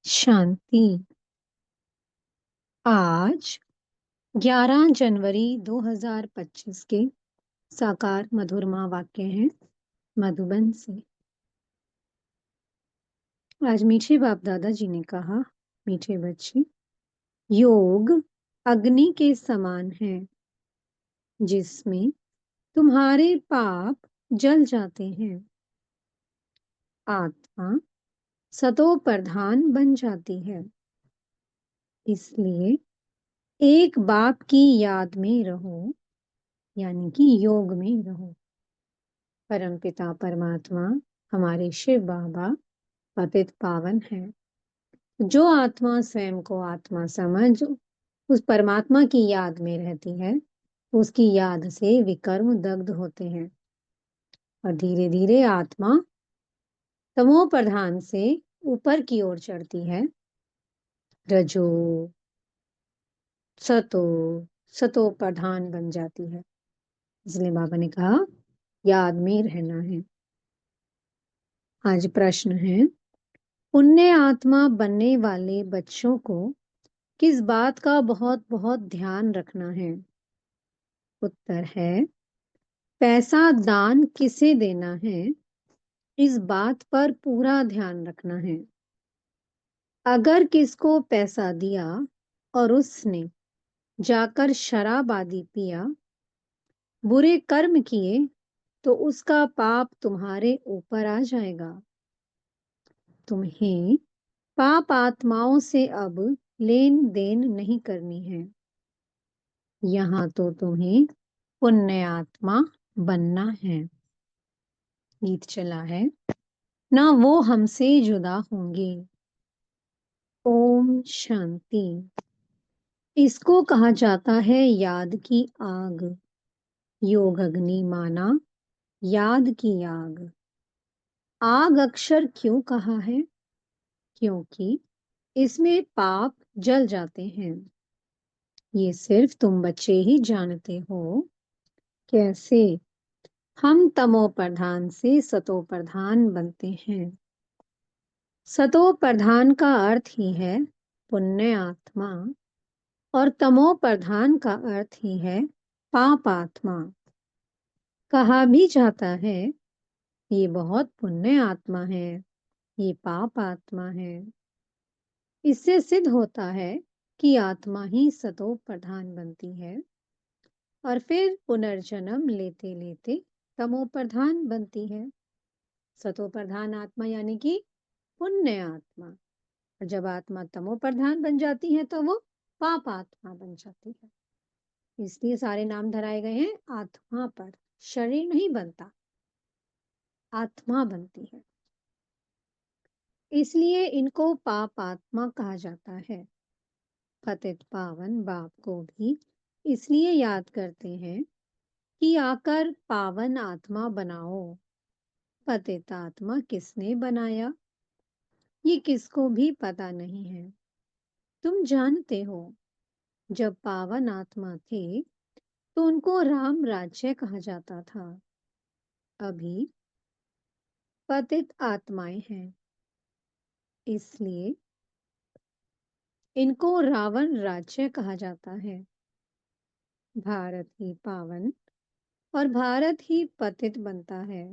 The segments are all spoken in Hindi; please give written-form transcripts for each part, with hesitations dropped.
शांति। आज 11 जनवरी 2025 के साकार मधुरमा वाक्य हैं मधुबन से। आज मीठे बाप दादाजी ने कहा, मीठे बच्चे, योग अग्नि के समान है जिसमें तुम्हारे पाप जल जाते हैं। आत्मा सतो प्रधान बन जाती है। इसलिए एक बाप की याद में रहो, यानी कि योग में रहो। परमपिता परमात्मा हमारे शिव बाबा पतित पावन है। जो आत्मा स्वयं को आत्मा समझ उस परमात्मा की याद में रहती है, उसकी याद से विकर्म दग्ध होते हैं और धीरे धीरे आत्मा तमो प्रधान से ऊपर की ओर चढ़ती है। रजो सतो सतो प्रधान बन जाती है। इसलिए बाबा ने कहा याद में रहना है। आज प्रश्न है, पुण्य आत्मा बनने वाले बच्चों को किस बात का बहुत बहुत ध्यान रखना है? उत्तर है, पैसा दान किसे देना है, इस बात पर पूरा ध्यान रखना है। अगर किसको पैसा दिया और उसने जाकर शराब आदि पिया, बुरे कर्म किए, तो उसका पाप तुम्हारे ऊपर आ जाएगा। तुम्हें पाप आत्माओं से अब लेन देन नहीं करनी है। यहाँ तो तुम्हें पुण्य आत्मा बनना है। गीत चला है, ना वो हमसे जुदा होंगे। ओम शांति। इसको कहा जाता है याद की आग। योग अग्नि माना याद की आग। आग अक्षर क्यों कहा है? क्योंकि इसमें पाप जल जाते हैं। ये सिर्फ तुम बच्चे ही जानते हो। कैसे हम तमो प्रधान से सतो प्रधान बनते हैं। सतो प्रधान का अर्थ ही है पुण्य आत्मा और तमो प्रधान का अर्थ ही है पाप आत्मा। कहा भी जाता है ये बहुत पुण्य आत्मा है, ये पाप आत्मा है। इससे सिद्ध होता है कि आत्मा ही सतो प्रधान बनती है और फिर पुनर्जन्म लेते लेते तमो प्रधान बनती है। सतो प्रधान आत्मा यानी कि पुण्य आत्मा, और जब आत्मा तमो प्रधान बन जाती है तो वो पाप आत्मा बन जाती है। इसलिए सारे नाम धराए गए हैं आत्मा पर। शरीर नहीं बनता, आत्मा बनती है। इसलिए इनको पाप आत्मा कहा जाता है। पतित पावन बाप को भी इसलिए याद करते हैं कि आकर पावन आत्मा बनाओ। पतित आत्मा किसने बनाया, ये किसको भी पता नहीं है। तुम जानते हो, जब पावन आत्मा थे तो उनको राम राज्य कहा जाता था। अभी पतित आत्माएं हैं, इसलिए इनको रावण राज्य कहा जाता है। भारत ही पावन और भारत ही पतित बनता है।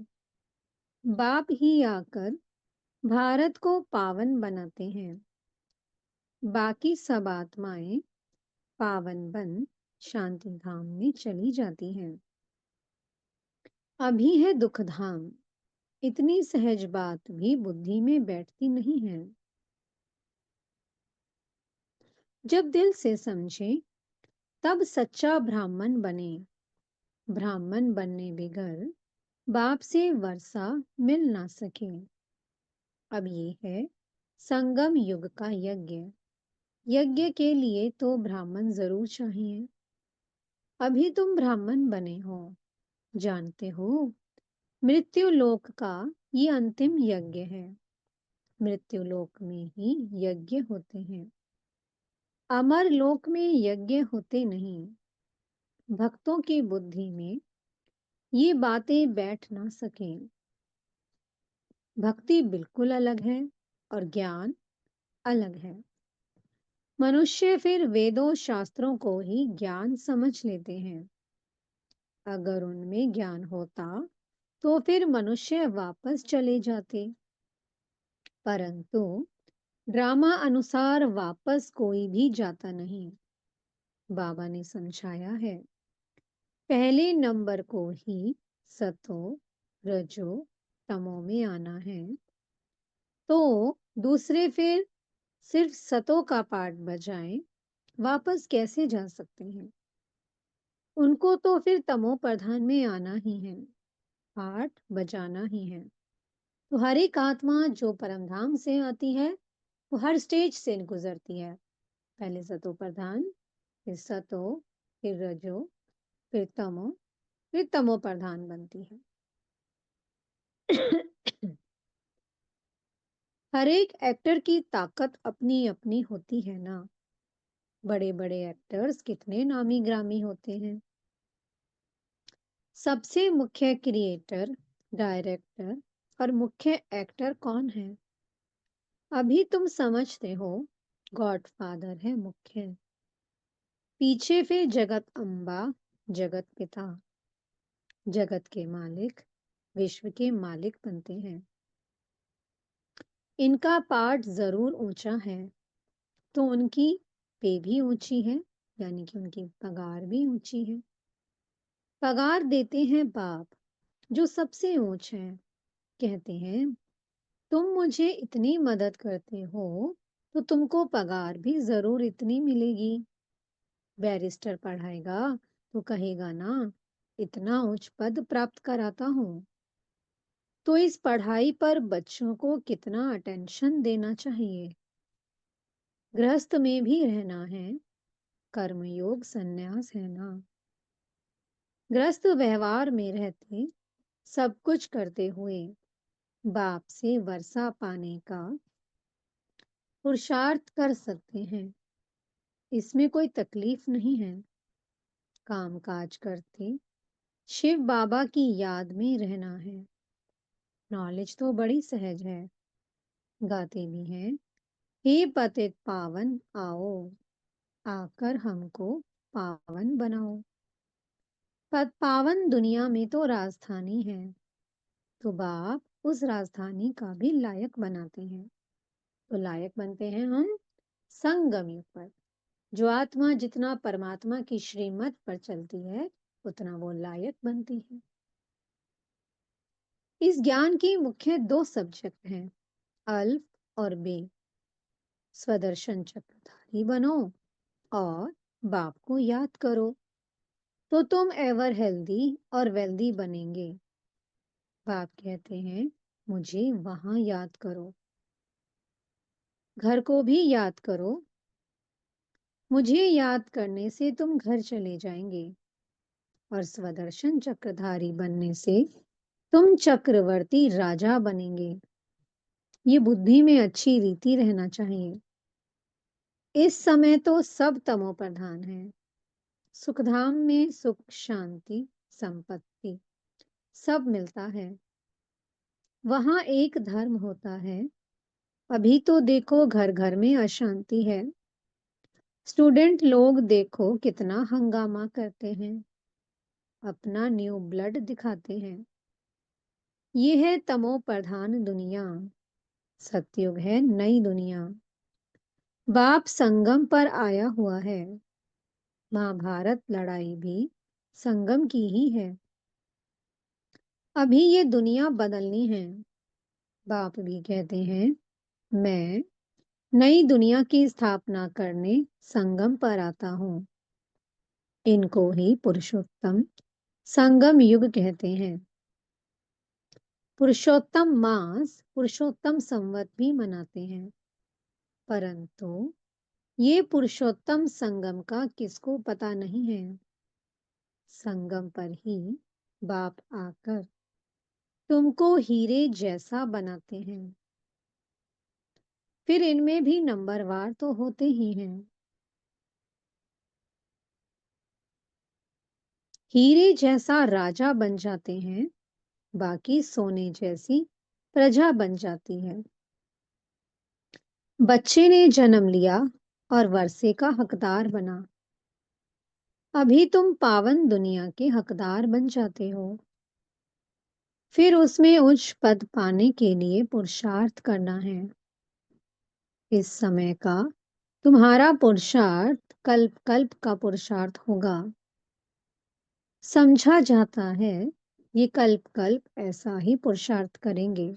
बाप ही आकर भारत को पावन बनाते हैं। बाकी सब आत्माएं पावन बन शांति धाम में चली जाती हैं। अभी है दुख धाम। इतनी सहज बात भी बुद्धि में बैठती नहीं है। जब दिल से समझे तब सच्चा ब्राह्मण बने। ब्राह्मण बनने बगैर बाप से वर्षा मिल ना सके। अब ये है संगम युग का यज्ञ। यज्ञ के लिए तो ब्राह्मण जरूर चाहिए। अभी तुम ब्राह्मण बने हो, जानते हो मृत्यु लोक का ये अंतिम यज्ञ है। मृत्यु लोक में ही यज्ञ होते हैं, अमर लोक में यज्ञ होते नहीं। भक्तों की बुद्धि में ये बातें बैठ ना सकें। भक्ति बिल्कुल अलग है और ज्ञान अलग है। मनुष्य फिर वेदों शास्त्रों को ही ज्ञान समझ लेते हैं। अगर उनमें ज्ञान होता तो फिर मनुष्य वापस चले जाते, परंतु ड्रामा अनुसार वापस कोई भी जाता नहीं। बाबा ने समझाया है, पहले नंबर को ही सतो, रजो, तमो में आना है, तो दूसरे फिर सिर्फ सतो का पाठ बजाएं, वापस कैसे जा सकते हैं? उनको तो फिर तमो प्रधान में आना ही है, पाठ बजाना ही है। तो हर एक आत्मा जो परमधाम से आती है, वो हर स्टेज से गुजरती है। पहले सतो प्रधान, फिर सतो, फिर रजो, फिर तमो, फिर तमो प्रधान बनती है। हर एक एक्टर की ताकत अपनी अपनी होती है ना। बड़े बड़े एक्टर्स कितने नामी ग्रामी होते हैं। सबसे मुख्य क्रिएटर, डायरेक्टर और मुख्य एक्टर कौन है? अभी तुम समझते हो, गॉडफादर है मुख्य, पीछे फिर जगत अम्बा, जगत पिता, जगत के मालिक, विश्व के मालिक बनते हैं। इनका पाठ जरूर ऊंचा है, तो उनकी पे भी ऊंची है, यानी कि उनकी पगार भी ऊंची है। पगार देते हैं बाप, जो सबसे ऊंच है। कहते हैं, तुम मुझे इतनी मदद करते हो तो तुमको पगार भी जरूर इतनी मिलेगी। बैरिस्टर पढ़ाएगा तो कहेगा ना, इतना उच्च पद प्राप्त कराता हूँ। तो इस पढ़ाई पर बच्चों को कितना अटेंशन देना चाहिए। गृहस्थ में भी रहना है, कर्मयोग संन्यास है ना। गृहस्थ व्यवहार में रहते, सब कुछ करते हुए बाप से वर्षा पाने का पुरुषार्थ कर सकते हैं। इसमें कोई तकलीफ नहीं है। काम काज करते शिव बाबा की याद में रहना है। नॉलेज तो बड़ी सहज है। गाते भी हैं, हे पतित पावन आओ, आकर हमको पावन बनाओ। पद पावन दुनिया में तो राजधानी है, तो बाप उस राजधानी का भी लायक बनाते हैं। तो लायक बनते हैं हम संगम युग पर। जो आत्मा जितना परमात्मा की श्रीमत पर चलती है, उतना वो लायक बनती है। इस ज्ञान की मुख्य दो सब्जेक्ट हैं, अल्फ और बे। स्वदर्शन चक्रधारी बनो और बाप को याद करो, तो तुम एवर हेल्दी और वेल्दी बनेंगे। बाप कहते हैं, मुझे वहां याद करो, घर को भी याद करो। मुझे याद करने से तुम घर चले जाएंगे, और स्वदर्शन चक्रधारी बनने से तुम चक्रवर्ती राजा बनेंगे। ये बुद्धि में अच्छी रीति रहना चाहिए। इस समय तो सब तमो प्रधान है। सुखधाम में सुख, शांति, संपत्ति सब मिलता है। वहां एक धर्म होता है। अभी तो देखो घर घर में अशांति है। स्टूडेंट लोग देखो कितना हंगामा करते हैं, अपना न्यू ब्लड दिखाते हैं। ये है तमो प्रधान दुनिया। सतयुग है नई दुनिया। बाप संगम पर आया हुआ है। महाभारत लड़ाई भी संगम की ही है। अभी ये दुनिया बदलनी है। बाप भी कहते हैं, मैं नई दुनिया की स्थापना करने संगम पर आता हूँ। इनको ही पुरुषोत्तम संगम युग कहते हैं। पुरुषोत्तम मास, पुरुषोत्तम संवत भी मनाते हैं, परंतु ये पुरुषोत्तम संगम का किसको पता नहीं है। संगम पर ही बाप आकर तुमको हीरे जैसा बनाते हैं। फिर इनमें भी नंबरवार तो होते ही हैं। हीरे जैसा राजा बन जाते हैं, बाकी सोने जैसी प्रजा बन जाती है। बच्चे ने जन्म लिया और वर्षे का हकदार बना। अभी तुम पावन दुनिया के हकदार बन जाते हो। फिर उसमें उच्च पद पाने के लिए पुरुषार्थ करना है। इस समय का तुम्हारा पुरुषार्थ कल्प कल्प का पुरुषार्थ होगा। समझा जाता है ये कल्प कल्प ऐसा ही पुरुषार्थ करेंगे।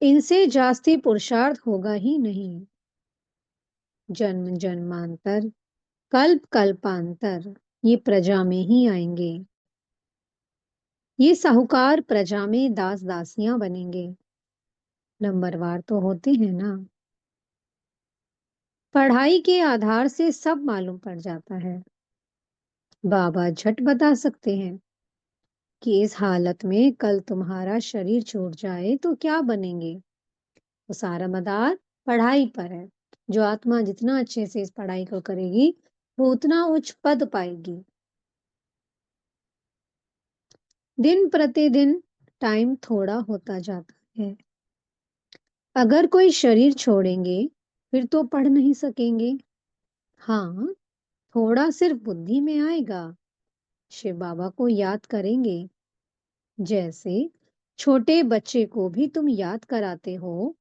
इनसे जास्ती पुरुषार्थ होगा ही नहीं। जन्म जन्मांतर कल्प कल्पांतर ये प्रजा में ही आएंगे। ये साहूकार प्रजा में दास दासियां बनेंगे। नंबरवार तो होते हैं ना। पढ़ाई के आधार से सब मालूम पड़ जाता है। बाबा झट बता सकते हैं कि इस हालत में कल तुम्हारा शरीर छूट जाए तो क्या बनेंगे। तो सारा मदार पढ़ाई पर है। जो आत्मा जितना अच्छे से इस पढ़ाई को करेगी वो उतना उच्च पद पाएगी। दिन प्रतिदिन टाइम थोड़ा होता जाता है। अगर कोई शरीर छोड़ेंगे फिर तो पढ़ नहीं सकेंगे। हाँ, थोड़ा सिर्फ बुद्धि में आएगा। शिव बाबा को याद करेंगे। जैसे छोटे बच्चे को भी तुम याद कराते हो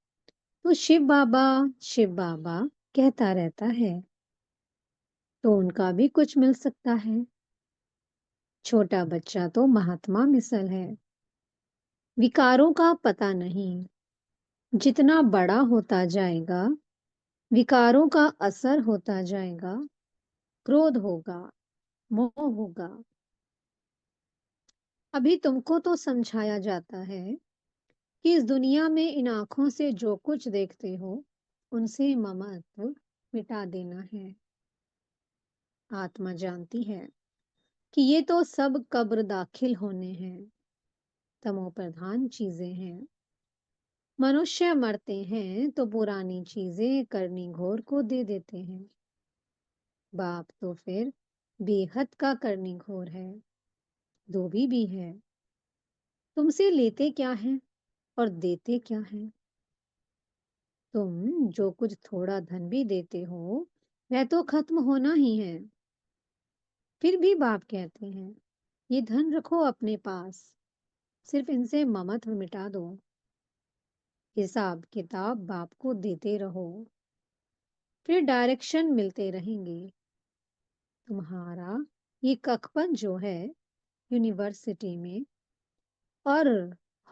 तो शिव बाबा कहता रहता है। तो उनका भी कुछ मिल सकता है। छोटा बच्चा तो महात्मा मिसल है। विकारों का पता नहीं। जितना बड़ा होता जाएगा विकारों का असर होता जाएगा। क्रोध होगा, मोह होगा। अभी तुमको तो समझाया जाता है कि इस दुनिया में इन आंखों से जो कुछ देखते हो उनसे ममत्व मिटा देना है। आत्मा जानती है कि ये तो सब कब्र दाखिल होने हैं। तमो प्रधान चीजें हैं। मनुष्य मरते हैं तो पुरानी चीजें करनी घोर को दे देते हैं। बाप तो फिर बेहद का करनी घोर है। धोबी भी है। तुमसे लेते क्या है और देते क्या है। तुम जो कुछ थोड़ा धन भी देते हो वह तो खत्म होना ही है। फिर भी बाप कहते हैं ये धन रखो अपने पास। सिर्फ इनसे ममत्व मिटा दो। हिसाब किताब बाप को देते रहो। फिर डायरेक्शन मिलते रहेंगे। तुम्हारा ये कखपन जो है यूनिवर्सिटी में और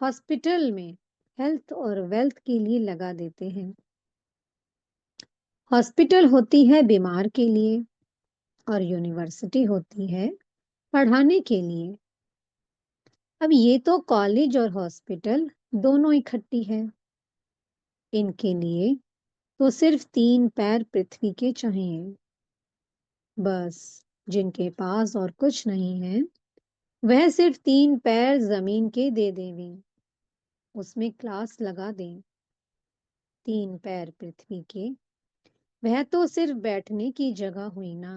हॉस्पिटल में हेल्थ और वेल्थ के लिए लगा देते हैं। हॉस्पिटल होती है बीमार के लिए और यूनिवर्सिटी होती है पढ़ाने के लिए। अब ये तो कॉलेज और हॉस्पिटल दोनों इकट्ठी है। इनके लिए तो सिर्फ 3 पैर पृथ्वी के चाहिए। बस जिनके पास और कुछ नहीं है वह सिर्फ 3 पैर जमीन के दे देवें। उसमें क्लास लगा दें। 3 पैर पृथ्वी के वह तो सिर्फ बैठने की जगह हुई ना।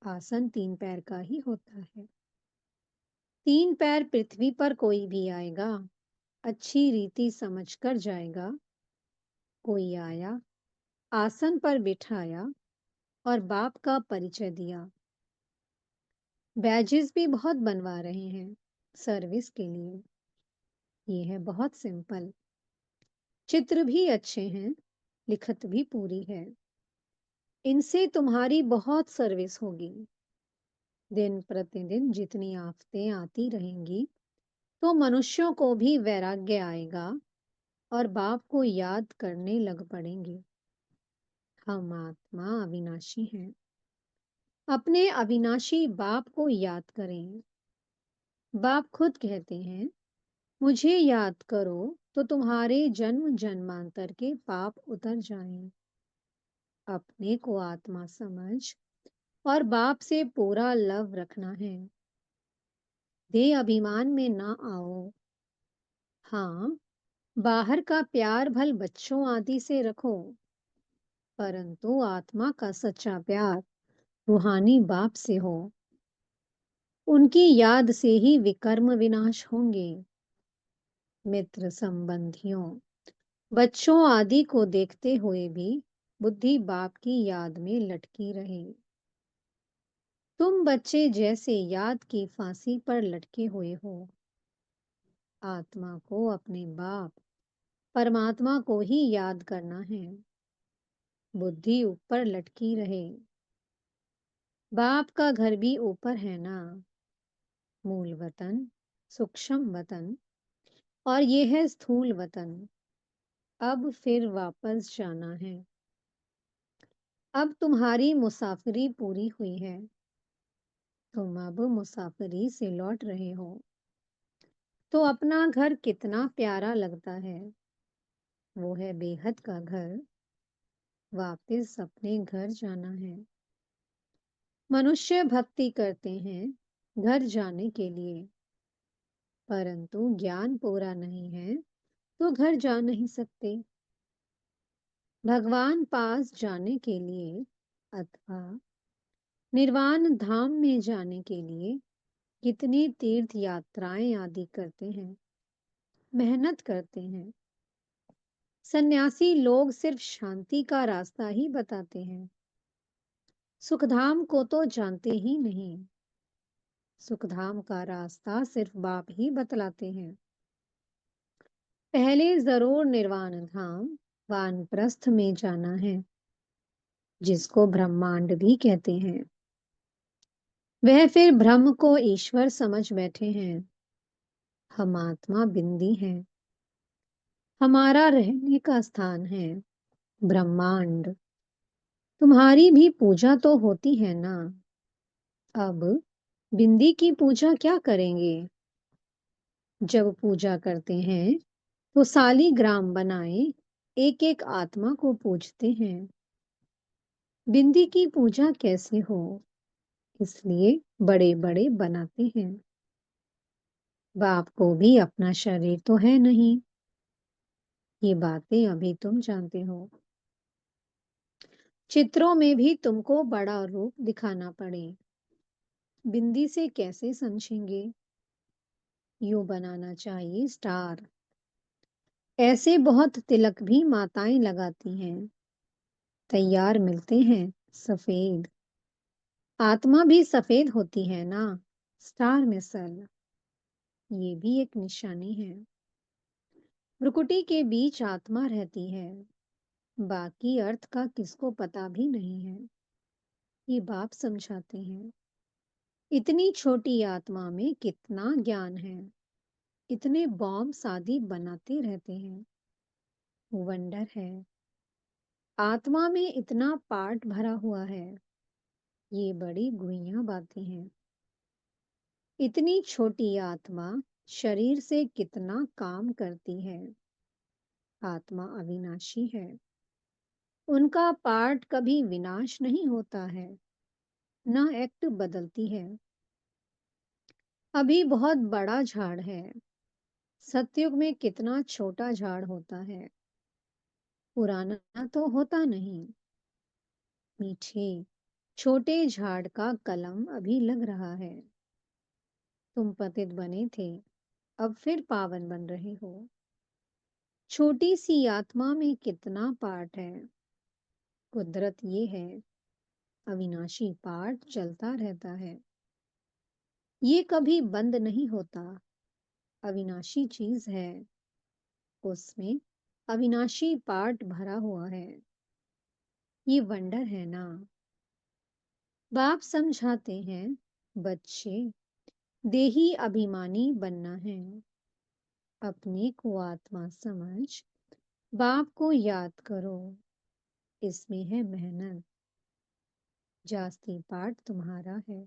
आसन 3 पैर का ही होता है। 3 पैर पृथ्वी पर कोई भी आएगा अच्छी रीति समझ कर जाएगा। कोई आया आसन पर बिठाया और बाप का परिचय दिया। बैजेस भी बहुत बनवा रहे हैं सर्विस के लिए। ये है बहुत सिंपल। चित्र भी अच्छे हैं। लिखत भी पूरी है। इनसे तुम्हारी बहुत सर्विस होगी। दिन प्रतिदिन जितनी आफतें आती रहेंगी तो मनुष्यों को भी वैराग्य आएगा और बाप को याद करने लग पड़ेंगे। हम आत्मा अविनाशी हैं। अपने अविनाशी बाप को याद करें। बाप खुद कहते हैं मुझे याद करो तो तुम्हारे जन्म जन्मांतर के पाप उतर जाएं। अपने को आत्मा समझ और बाप से पूरा लव रखना है। देह अभिमान में ना आओ। हाँ, बाहर का प्यार भल बच्चों आदि से रखो परंतु आत्मा का सच्चा प्यार रूहानी बाप से हो। उनकी याद से ही विकर्म विनाश होंगे। मित्र संबंधियों बच्चों आदि को देखते हुए भी बुद्धि बाप की याद में लटकी रहे। तुम बच्चे जैसे याद की फांसी पर लटके हुए हो। आत्मा को अपने बाप परमात्मा को ही याद करना है। बुद्धि ऊपर लटकी रहे। बाप का घर भी ऊपर है ना। मूल वतन, सूक्ष्म वतन, और ये है स्थूल वतन। अब फिर वापस जाना है। अब तुम्हारी मुसाफिरी पूरी हुई है। तुम अब मुसाफिरी से लौट रहे हो। तो अपना घर कितना प्यारा लगता है। वो है बेहद का घर। वापस अपने घर जाना है। मनुष्य भक्ति करते हैं घर जाने के लिए, परंतु ज्ञान पूरा नहीं है तो घर जा नहीं सकते। भगवान पास जाने के लिए अथवा निर्वाण धाम में जाने के लिए कितनी तीर्थ यात्राएं आदि करते हैं, मेहनत करते हैं। सन्यासी लोग सिर्फ शांति का रास्ता ही बताते हैं, सुखधाम को तो जानते ही नहीं। सुखधाम का रास्ता सिर्फ बाप ही बतलाते हैं। पहले जरूर निर्वाण धाम वानप्रस्थ में जाना है, जिसको ब्रह्मांड भी कहते हैं। वह फिर ब्रह्म को ईश्वर समझ बैठे हैं। हम आत्मा बिंदी हैं। हमारा रहने का स्थान है ब्रह्मांड। तुम्हारी भी पूजा तो होती है ना। अब बिंदी की पूजा क्या करेंगे। जब पूजा करते हैं तो सालीग्राम बनाए एक एक आत्मा को पूजते हैं। बिंदी की पूजा कैसे हो, इसलिए बड़े बड़े बनाते हैं। बाप को भी अपना शरीर तो है नहीं। ये बातें अभी तुम जानते हो। चित्रों में भी तुमको बड़ा रूप दिखाना पड़े, बिंदी से कैसे समझेंगे। यूं बनाना चाहिए स्टार। ऐसे बहुत तिलक भी माताएं लगाती हैं, तैयार मिलते हैं सफेद। आत्मा भी सफेद होती है ना। स्टार मिसल, ये भी एक निशानी है। भ्रुकुटी के बीच आत्मा रहती है। बाकी अर्थ का किसको पता भी नहीं है। ये बाप समझाते हैं। इतनी छोटी आत्मा में कितना ज्ञान है। इतने बॉम्ब शादी बनाते रहते हैं। वंडर है। आत्मा में इतना पार्ट भरा हुआ है। ये बड़ी गुइयां बातें हैं। इतनी छोटी आत्मा शरीर से कितना काम करती है। आत्मा अविनाशी है। उनका पार्ट कभी विनाश नहीं होता है, न एक्ट बदलती है। अभी बहुत बड़ा झाड़ है। सतयुग में कितना छोटा झाड़ होता है। पुराना तो होता नहीं। मीठे छोटे झाड़ का कलम अभी लग रहा है। तुम पतित बने थे, अब फिर पावन बन रहे हो। छोटी सी आत्मा में कितना पार्ट है। कुदरत ये है, अविनाशी पार्ट चलता रहता है। ये कभी बंद नहीं होता। अविनाशी चीज है, उसमें अविनाशी पार्ट भरा हुआ है। ये वंडर है ना। बाप समझाते हैं, बच्चे देही अभिमानी बनना है। अपने को आत्मा समझ बाप को याद करो। इसमें है मेहनत। जास्ती पार्ट तुम्हारा है।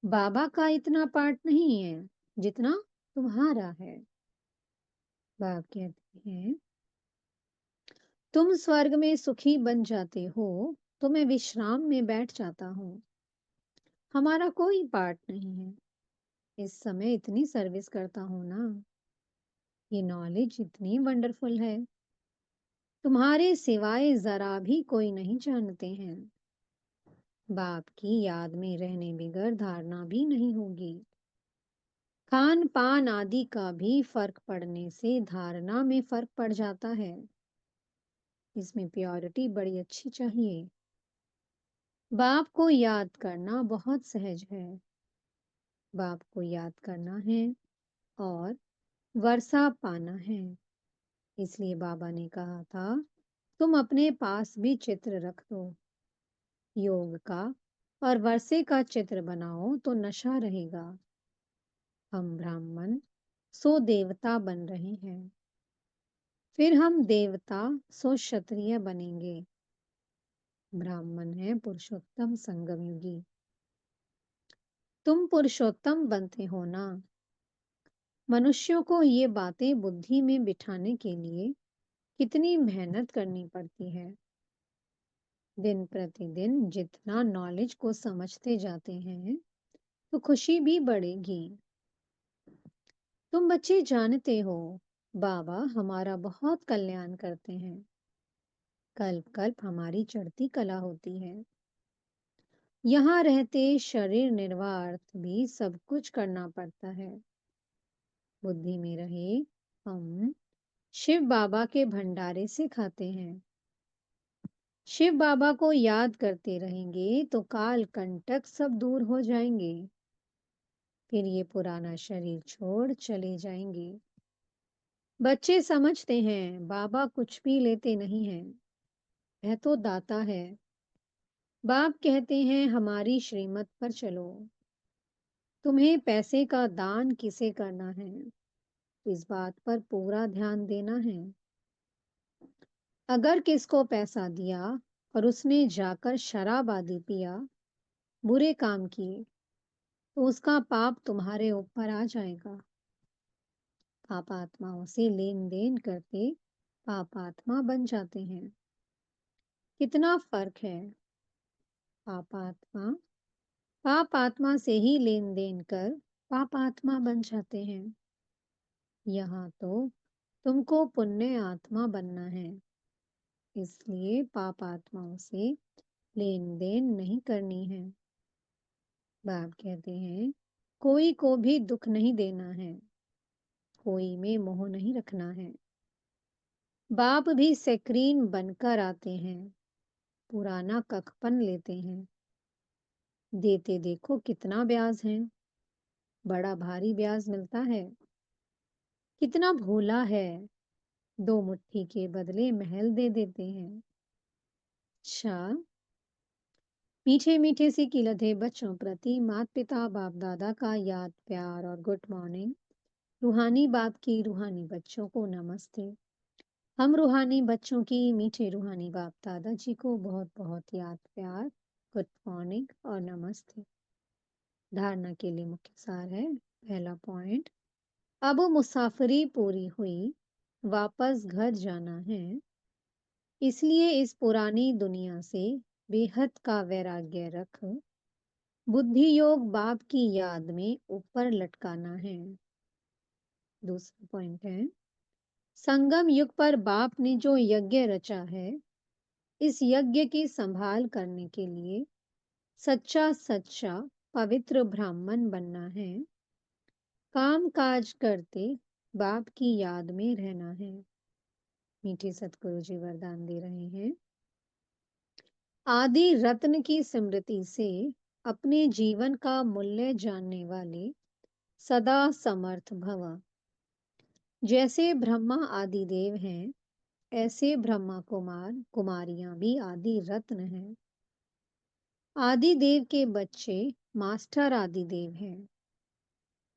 बाबा का इतना पार्ट नहीं है जितना तुम्हारा है। बाप कहते हैं, तुम स्वर्ग में सुखी बन जाते हो तो मैं विश्राम में बैठ जाता हूँ। हमारा कोई पार्ट नहीं है। इस समय इतनी सर्विस करता हूँ ना। ये नॉलेज इतनी वंडरफुल है, तुम्हारे सिवाय जरा भी कोई नहीं जानते हैं। बाप की याद में रहने बिगर धारणा भी नहीं होगी। खान पान आदि का भी फर्क पड़ने से धारणा में फर्क पड़ जाता है। इसमें प्योरिटी बड़ी अच्छी चाहिए। बाप को याद करना बहुत सहज है। बाप को याद करना है और वर्षा पाना है। इसलिए बाबा ने कहा था, तुम अपने पास भी चित्र रख दो योग का, और वर्षे का चित्र बनाओ तो नशा रहेगा। हम ब्राह्मण सो देवता बन रहे हैं, फिर हम देवता सो क्षत्रिय बनेंगे। ब्राह्मण है पुरुषोत्तम संगम युगी। तुम पुरुषोत्तम बनते हो ना। मनुष्यों को ये बातें बुद्धि में बिठाने के लिए कितनी मेहनत करनी पड़ती है। दिन प्रतिदिन जितना नॉलेज को समझते जाते हैं तो खुशी भी बढ़ेगी। तुम बच्चे जानते हो, बाबा हमारा बहुत कल्याण करते हैं। कल्प कल्प हमारी चढ़ती कला होती है। यहाँ रहते शरीर निर्वाह भी सब कुछ करना पड़ता है। बुद्धि में रहे, हम शिव बाबा के भंडारे से खाते हैं। शिव बाबा को याद करते रहेंगे तो काल कंटक सब दूर हो जाएंगे। फिर ये पुराना शरीर छोड़ चले जाएंगे। बच्चे समझते हैं बाबा कुछ भी लेते नहीं हैं, वह तो दाता है। बाप कहते हैं हमारी श्रीमत पर चलो। तुम्हें पैसे का दान किसे करना है, इस बात पर पूरा ध्यान देना है। अगर किसको पैसा दिया और उसने जाकर शराब आदि पिया, बुरे काम किए, तो उसका पाप तुम्हारे ऊपर आ जाएगा। पापात्माओं से लेन देन करते पापात्मा बन जाते हैं। कितना फर्क है। पापात्मा पापात्मा से ही लेन देन कर पापात्मा बन जाते हैं। यहाँ तो तुमको पुण्य आत्मा बनना है, इसलिए पाप आत्माओं से लेन देन नहीं करनी है। बाप कहते हैं कोई को भी दुख नहीं देना है, कोई में मोह नहीं रखना है। बाप भी स्क्रीन बनकर आते हैं, पुराना कखपन लेते हैं। देते देखो कितना ब्याज है, बड़ा भारी ब्याज मिलता है। कितना भोला है, दो मुट्ठी के बदले महल दे देते हैं। अच्छा, मीठे मीठे सी किलते बच्चों प्रति माता पिता बाप दादा का याद प्यार और गुड मॉर्निंग। रूहानी बाप की रूहानी बच्चों को नमस्ते। हम रूहानी बच्चों की मीठे रूहानी बाप दादा जी को बहुत बहुत याद प्यार, गुड मॉर्निंग और नमस्ते। धारणा के लिए मुख्य सार है। पहला पॉइंट, अब मुसाफरी पूरी हुई, वापस घर जाना है। इसलिए इस पुरानी दुनिया से बेहद का वैराग्य रख बुद्धि योग बाप की याद में ऊपर लटकाना है। दूसरा पॉइंट है, संगम युग पर बाप ने जो यज्ञ रचा है, इस यज्ञ की संभाल करने के लिए सच्चा सच्चा पवित्र ब्राह्मण बनना है। काम काज करते बाप की याद में रहना है। मीठे सतगुरु जी वरदान दे रहे हैं, आदि रत्न की स्मृति से अपने जीवन का मूल्य जानने वाले सदा समर्थ भव। जैसे ब्रह्मा आदि देव हैं, ऐसे ब्रह्मा कुमार कुमारियां भी आदि रत्न हैं। आदि देव के बच्चे मास्टर आदि देव हैं।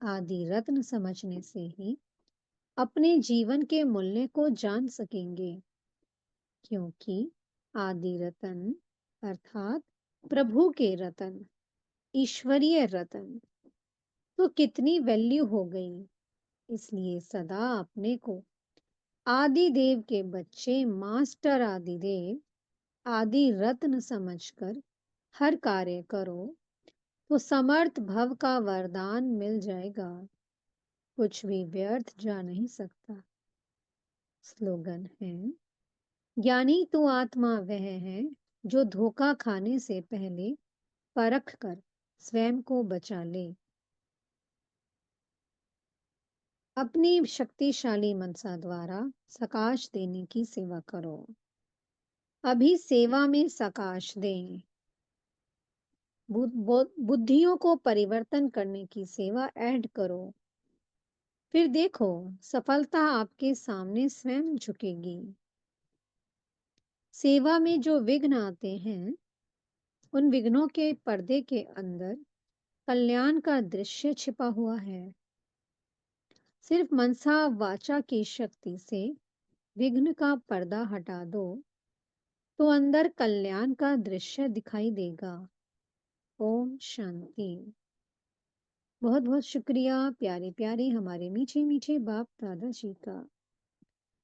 आदि रत्न समझने से ही अपने जीवन के मूल्य को जान सकेंगे, क्योंकि आदि रत्न अर्थात प्रभु के रत्न, ईश्वरीय रत्न तो कितनी वैल्यू हो गई। इसलिए सदा अपने को आदि देव के बच्चे मास्टर आदि देव आदि रत्न समझकर हर कार्य करो तो समर्थ भव का वरदान मिल जाएगा। कुछ भी व्यर्थ जा नहीं सकता। स्लोगन है, ज्ञानी तो आत्मा वह है जो धोखा खाने से पहले परख कर स्वयं को बचा ले। अपनी शक्तिशाली मनसा द्वारा सकाश देने की सेवा करो। अभी सेवा में सकाश दें। बुद्धियों को परिवर्तन करने की सेवा ऐड करो। फिर देखो, सफलता आपके सामने स्वयं झुकेगी। सेवा में जो विघ्न आते हैं, उन विघ्नों के पर्दे के अंदर कल्याण का दृश्य छिपा हुआ है। सिर्फ मनसा वाचा की शक्ति से विघ्न का पर्दा हटा दो, तो अंदर कल्याण का दृश्य दिखाई देगा। ओम शांति। बहुत बहुत शुक्रिया प्यारे प्यारे हमारे मीठे मीठे बाप दादा जी का।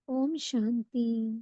ओम शांति।